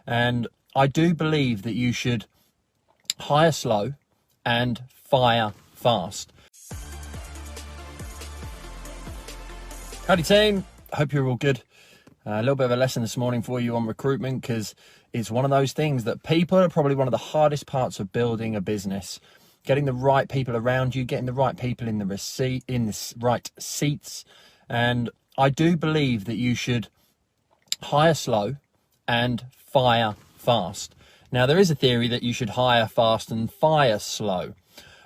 And I do believe that you should hire slow and fire fast. Howdy team, hope you're all good. A little bit of a lesson this morning for you on recruitment, because it's one of those things that people are probably one of the hardest parts of building a business. Getting the right people around you, getting the right people in the right seats. And I do believe that you should hire slow and fire fast. Now, there is a theory that you should hire fast and fire slow.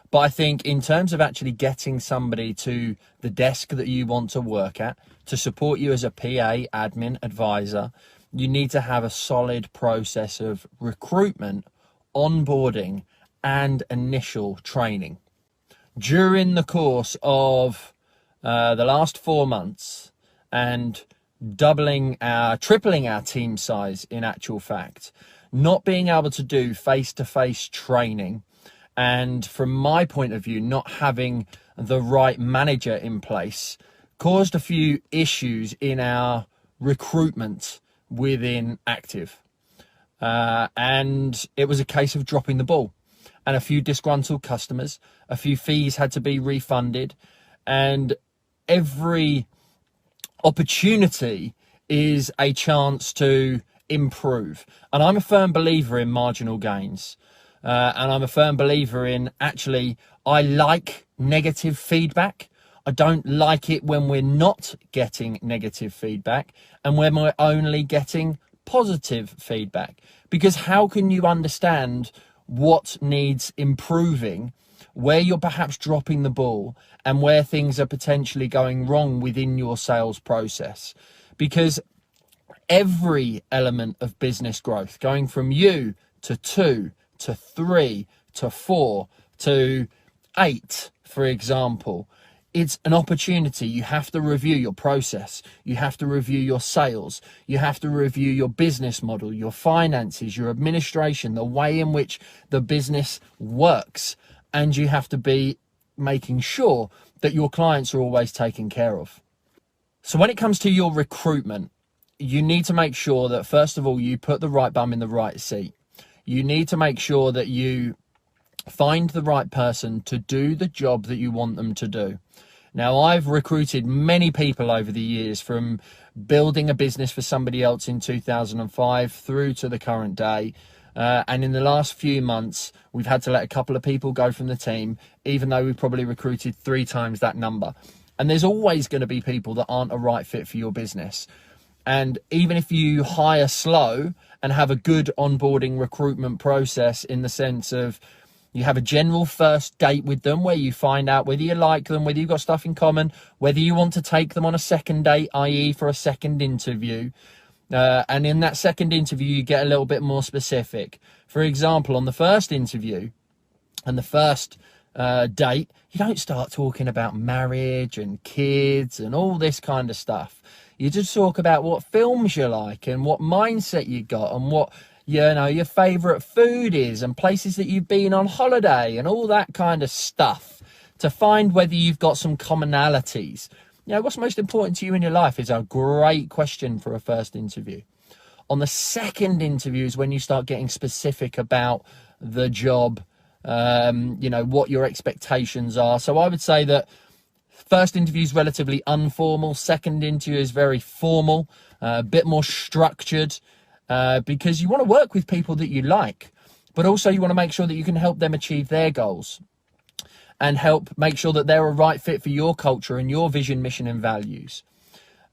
But I think in terms of actually getting somebody to the desk that you want to work at, to support you as a PA, admin, advisor, you need to have a solid process of recruitment, onboarding, and initial training. During the course of the last 4 months, and tripling our team size in actual fact, not being able to do face-to-face training, and from my point of view, not having the right manager in place, caused a few issues in our recruitment within Active. And it was a case of dropping the ball. And a few disgruntled customers, a few fees had to be refunded, and every opportunity is a chance to improve. And I'm a firm believer in marginal gains. And I'm a firm believer in, actually, I like negative feedback. I don't like it when we're not getting negative feedback and when we're only getting positive feedback. Because how can you understand what needs improving, where you're perhaps dropping the ball, and where things are potentially going wrong within your sales process? Because every element of business growth, going from you to 2 to 3 to 4 to 8, for example, it's an opportunity. You have to review your process. You have to review your sales. You have to review your business model, your finances, your administration, the way in which the business works. And you have to be making sure that your clients are always taken care of. So when it comes to your recruitment, you need to make sure that, first of all, you put the right bum in the right seat. You need to make sure that you find the right person to do the job that you want them to do. Now, I've recruited many people over the years, from building a business for somebody else in 2005 through to the current day. And in the last few months, we've had to let a couple of people go from the team, even though we've probably recruited 3 times that number. And there's always going to be people that aren't a right fit for your business. And even if you hire slow and have a good onboarding recruitment process, in the sense of you have a general first date with them where you find out whether you like them, whether you've got stuff in common, whether you want to take them on a second date, i.e. for a second interview. And in that second interview, you get a little bit more specific. For example, on the first interview and the first date, you don't start talking about marriage and kids and all this kind of stuff. You just talk about what films you like and what mindset you got and what, your favorite food is and places that you've been on holiday and all that kind of stuff, to find whether you've got some commonalities. What's most important to you in your life is a great question for a first interview. On the second interview is when you start getting specific about the job, what your expectations are. So I would say that first interview is relatively informal. Second interview is very formal, a bit more structured, because you want to work with people that you like, but also you want to make sure that you can help them achieve their goals and help make sure that they're a right fit for your culture and your vision, mission, and values.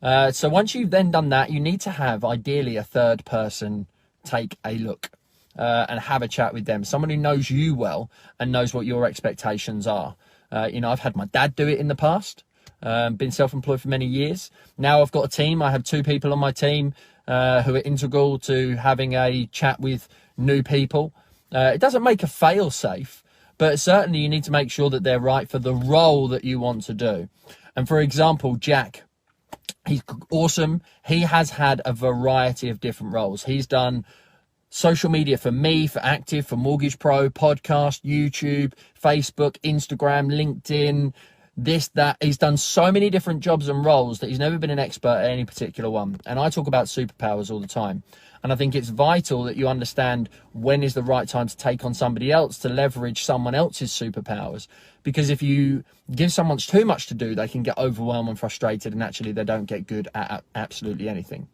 So once you've then done that, you need to have ideally a third person take a look and have a chat with them. Someone who knows you well and knows what your expectations are. I've had my dad do it in the past, been self-employed for many years. Now I've got a team. I have 2 people on my team who are integral to having a chat with new people. It doesn't make a fail-safe, but certainly you need to make sure that they're right for the role that you want to do. And for example, Jack, he's awesome. He has had a variety of different roles. He's done social media for me, for Active, for Mortgage Pro, podcast, YouTube, Facebook, Instagram, LinkedIn, this, that. He's done so many different jobs and roles that he's never been an expert at any particular one. And I talk about superpowers all the time. And I think it's vital that you understand when is the right time to take on somebody else, to leverage someone else's superpowers. Because if you give someone too much to do, they can get overwhelmed and frustrated, and actually they don't get good at absolutely anything.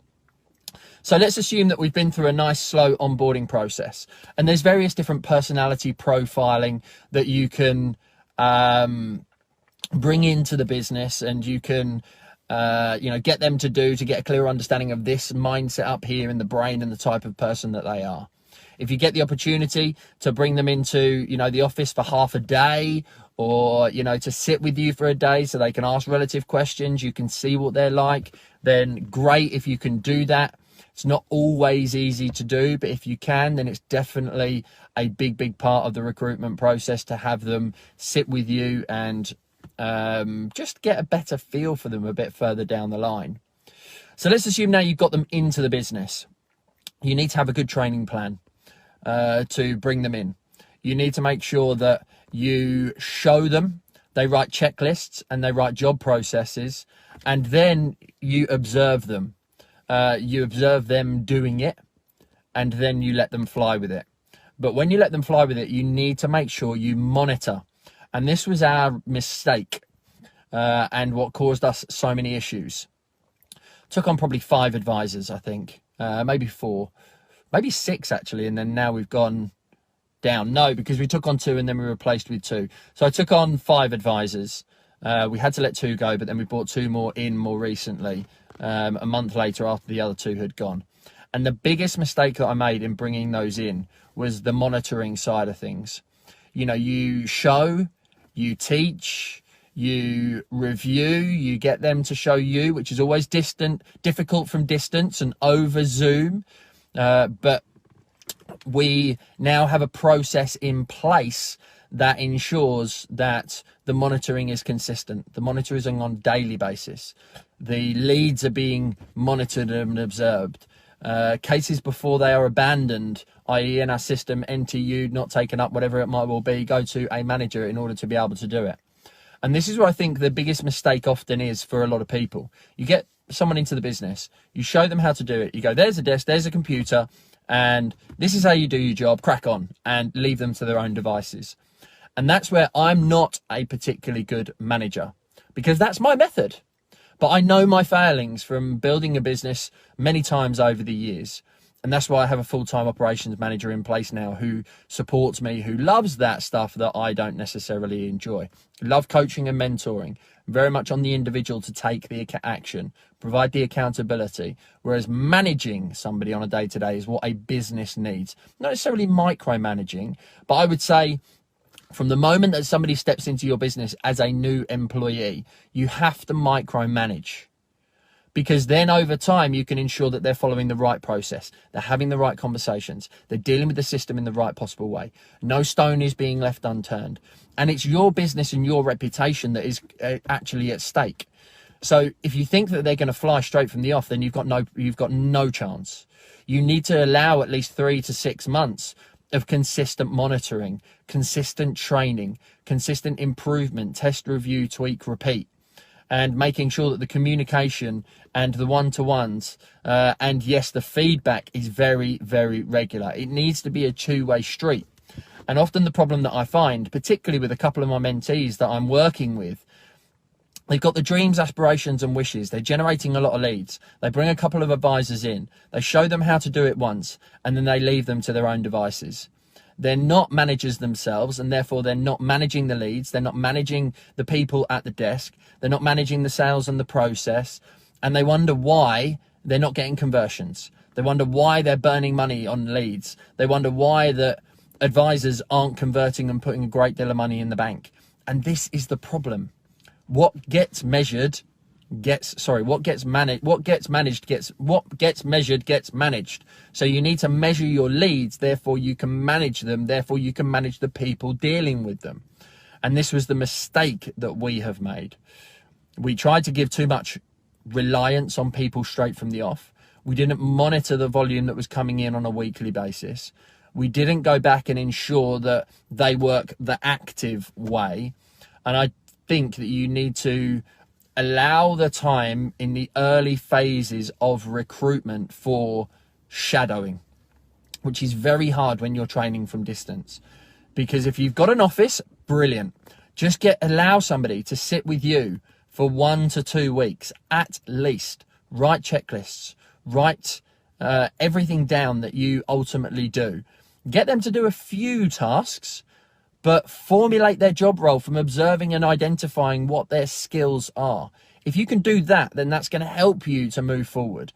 So let's assume that we've been through a nice slow onboarding process, and there's various different personality profiling that you can bring into the business, and you can get them to get a clear understanding of this mindset up here in the brain and the type of person that they are. If you get the opportunity to bring them into, the office for half a day, or, to sit with you for a day so they can ask relative questions, you can see what they're like, then great if you can do that. It's not always easy to do, but if you can, then it's definitely a big part of the recruitment process to have them sit with you and just get a better feel for them a bit further down the line. So let's assume now you've got them into the business. You need to have a good training plan to bring them in. You need to make sure that you show them, they write checklists and they write job processes, and then you observe them. You observe them doing it, and then you let them fly with it. But when you let them fly with it, you need to make sure you monitor. And this was our mistake and what caused us so many issues. Took on probably 5 advisors, I think, maybe 4, maybe 6 actually, and then now we've gone down. No, because we took on 2 and then we replaced with 2. So I took on 5 advisors. We had to let 2 go, but then we brought 2 more in more recently, a month later after the other 2 had gone. And the biggest mistake that I made in bringing those in was the monitoring side of things. You show, you teach, you review, you get them to show you, which is always difficult from distance and over Zoom. But we now have a process in place that ensures that the monitoring is consistent. The monitoring on a daily basis. The leads are being monitored and observed. Cases before they are abandoned, i.e. in our system, NTU, not taken up, whatever it might well be, go to a manager in order to be able to do it. And this is where I think the biggest mistake often is for a lot of people. You get someone into the business, you show them how to do it. You go, there's a desk, there's a computer, and this is how you do your job, crack on, and leave them to their own devices. And that's where I'm not a particularly good manager, because that's my method. But I know my failings from building a business many times over the years. And that's why I have a full-time operations manager in place now who supports me, who loves that stuff that I don't necessarily enjoy. Love coaching and mentoring. Very much on the individual to take the action, provide the accountability. Whereas managing somebody on a day-to-day is what a business needs. Not necessarily micromanaging, but I would say from the moment that somebody steps into your business as a new employee, you have to micromanage. Because then over time, you can ensure that they're following the right process. They're having the right conversations. They're dealing with the system in the right possible way. No stone is being left unturned. And it's your business and your reputation that is actually at stake. So if you think that they're going to fly straight from the off, then you've got no chance. You need to allow at least 3 to 6 months of consistent monitoring, consistent training, consistent improvement, test, review, tweak, repeat. And making sure that the communication and the one-to-ones and yes, the feedback is very, very regular. It needs to be a two-way street. And often the problem that I find, particularly with a couple of my mentees that I'm working with, they've got the dreams, aspirations and wishes. They're generating a lot of leads. They bring a couple of advisors in. They show them how to do it once, and then they leave them to their own devices. They're not managers themselves, and therefore they're not managing the leads. They're not managing the people at the desk. They're not managing the sales and the process. And they wonder why they're not getting conversions. They wonder why they're burning money on leads. They wonder why the advisors aren't converting and putting a great deal of money in the bank. And this is the problem. What gets measured what gets measured gets managed. So you need to measure your leads, therefore you can manage them, therefore you can manage the people dealing with them. And this was the mistake that we have made. We tried to give too much reliance on people straight from the off. We didn't monitor the volume that was coming in on a weekly basis. We didn't go back and ensure that they work the active way. And I think that you need to allow the time in the early phases of recruitment for shadowing, which is very hard when you're training from distance. Because if you've got an office, brilliant. Just allow somebody to sit with you for 1 to 2 weeks at least. Write checklists, write everything down that you ultimately do. Get them to do a few tasks, but formulate their job role from observing and identifying what their skills are. If you can do that, then that's going to help you to move forward.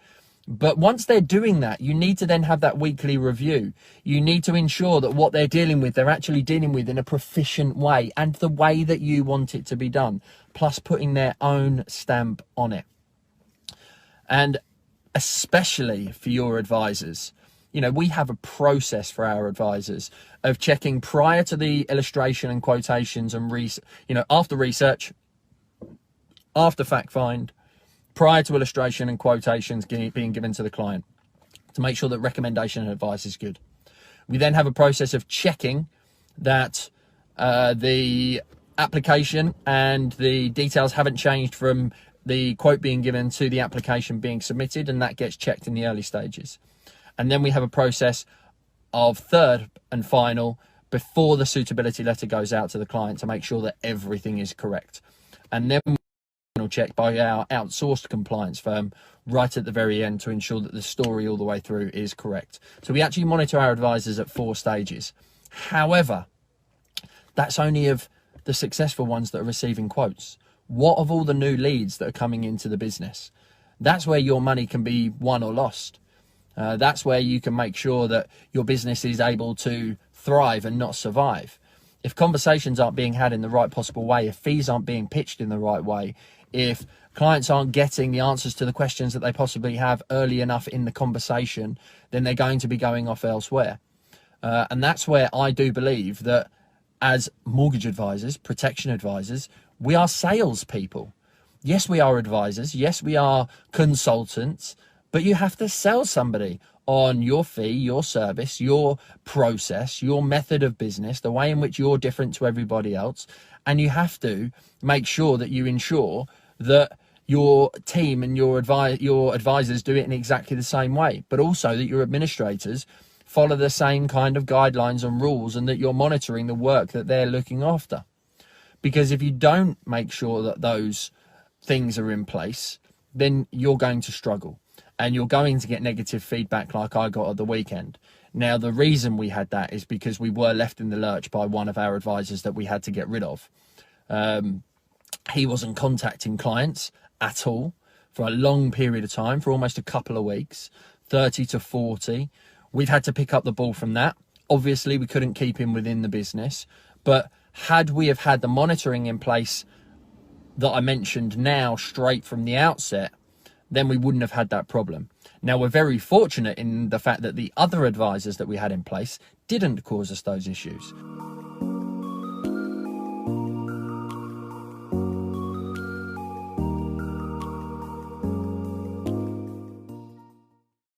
But once they're doing that, you need to then have that weekly review. You need to ensure that what they're dealing with, they're actually dealing with in a proficient way and the way that you want it to be done, plus putting their own stamp on it. And especially for your advisors, you know, we have a process for our advisors of checking prior to the illustration and quotations and, after research, after fact find, prior to illustration and quotations being given to the client to make sure that recommendation and advice is good. We then have a process of checking that the application and the details haven't changed from the quote being given to the application being submitted, and that gets checked in the early stages. And then we have a process of third and final before the suitability letter goes out to the client to make sure that everything is correct. And then check by our outsourced compliance firm right at the very end to ensure that the story all the way through is correct. So we actually monitor our advisors at 4 stages. However, that's only of the successful ones that are receiving quotes. What of all the new leads that are coming into the business? That's where your money can be won or lost. That's where you can make sure that your business is able to thrive and not survive. If conversations aren't being had in the right possible way, if fees aren't being pitched in the right way, if clients aren't getting the answers to the questions that they possibly have early enough in the conversation, then they're going to be going off elsewhere. And that's where I do believe that as mortgage advisors, protection advisors, we are salespeople. Yes, we are advisors. Yes, we are consultants, but you have to sell somebody on your fee, your service, your process, your method of business, the way in which you're different to everybody else. And you have to make sure that you ensure that your team and your advisors do it in exactly the same way, but also that your administrators follow the same kind of guidelines and rules, and that you're monitoring the work that they're looking after. Because if you don't make sure that those things are in place, then you're going to struggle and you're going to get negative feedback like I got at the weekend. Now, the reason we had that is because we were left in the lurch by one of our advisors that we had to get rid of. He wasn't contacting clients at all for a long period of time, for almost a couple of weeks, 30 to 40. We've had to pick up the ball from that. Obviously, we couldn't keep him within the business, but had we have had the monitoring in place that I mentioned now straight from the outset, then we wouldn't have had that problem. Now, we're very fortunate in the fact that the other advisors that we had in place didn't cause us those issues.